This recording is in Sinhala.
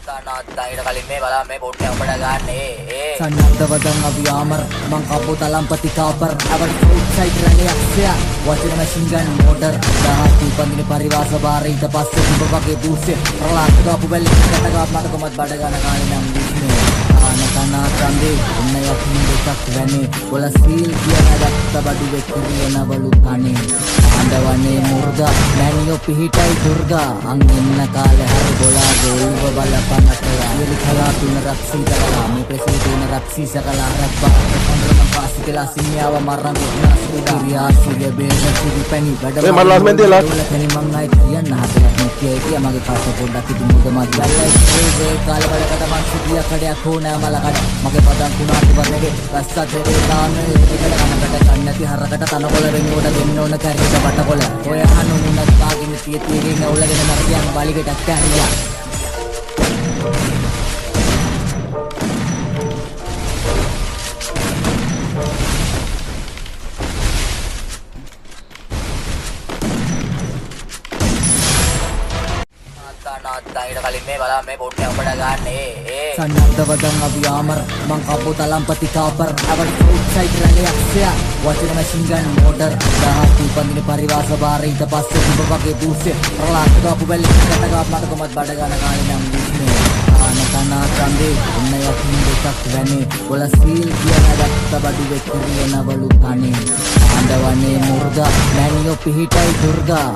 ඊට කලින් මේ බලන්න මේ පොට්ටේ උඹට ගන්න සන්නද්ධවදන් අපි ආමර් මං කපු තලම්පති කාපර් අවර් ഔട്ട്සයිඩ් රැලියක්ෂය වචන මැෂින් ගන් මෝටර් දහස් පන්දින පරිවාස බාර ඊට පස්සේ තිබ වගේ දූස්සේ ප්‍රලාත් ගාපු බැලි කටගාප් මට කොමත් බඩ ගන්න කාලේ නම් දිස්නේ ආනකනා කන්දේ ඔන්න යකින් දෙකක් වැනේ වල සීල් කියන දත්ත බඩු වෙක්කිරිය නවලු කනේ ආණ්ඩවනේ මුර්ගා මැනියෝ පිහිටයි දුර්ගා අං ඉන්න කාලේ හරි බොලා ගෝල්ව බලපනතලා ඉලි කලා තුන රක්ෂී දකලා මේ ප්‍රසේ තුන රක්ෂී සකලා රබ්බා පොන්දරම පාසි කියලා සින්යාව මරන් ගොඩනස් කුඩියා සිය බේන සිරි පැණි වැඩ මේ මල්ලාස් මෙන්දේ ලා කෙනි මං ආයි කියන්න හදලා නිකේ කිය මගේ පාස පොඩ්ඩක් ඉදුමුද මග්ගල්ලයි ඒ කාලේ බලකට මං සිටිය කඩයක් ඕනෑ මලකට මගේ පදන් කුණාටි වර්ණගේ රස්සා දෙරේ දාන ඒකට කනකට කන්නති හරකට තනකොළ වෙනුවට දෙන්න ඕන කැරියට වටකොළ ඔය හනුනුනත් කාගෙන තියතියෙන් අවුලගෙන මරියන් බලිකටක් කැරියා ඊට කලින් මේ බලන්න මේ පොට්ටේ උඹට ගන්න සන්නද්ධවදන් අපි ආමර් මං කපු තලම්පති කාපර් අවර් ഔട്ട്සයිඩ් රැලියක්ෂය වචන මැෂින් ගන් මෝටර් දහස් පන්දින පරිවාස බාර ඊට පස්සේ තිබ වගේ දූස්සේ ප්‍රලාත් ගාපු බැලි කටගාප් මට කොමත් බඩ ගන්න කාලේ නම් දිස්නේ ආනකනා කන්දේ ඔන්න යකින් දෙකක් වැනේ වල සීල් කියන දත්ත බඩු වෙක්කිරිය නවලු කනේ ආණ්ඩවනේ මුර්ගා මැනියෝ පිහිටයි දුර්ගා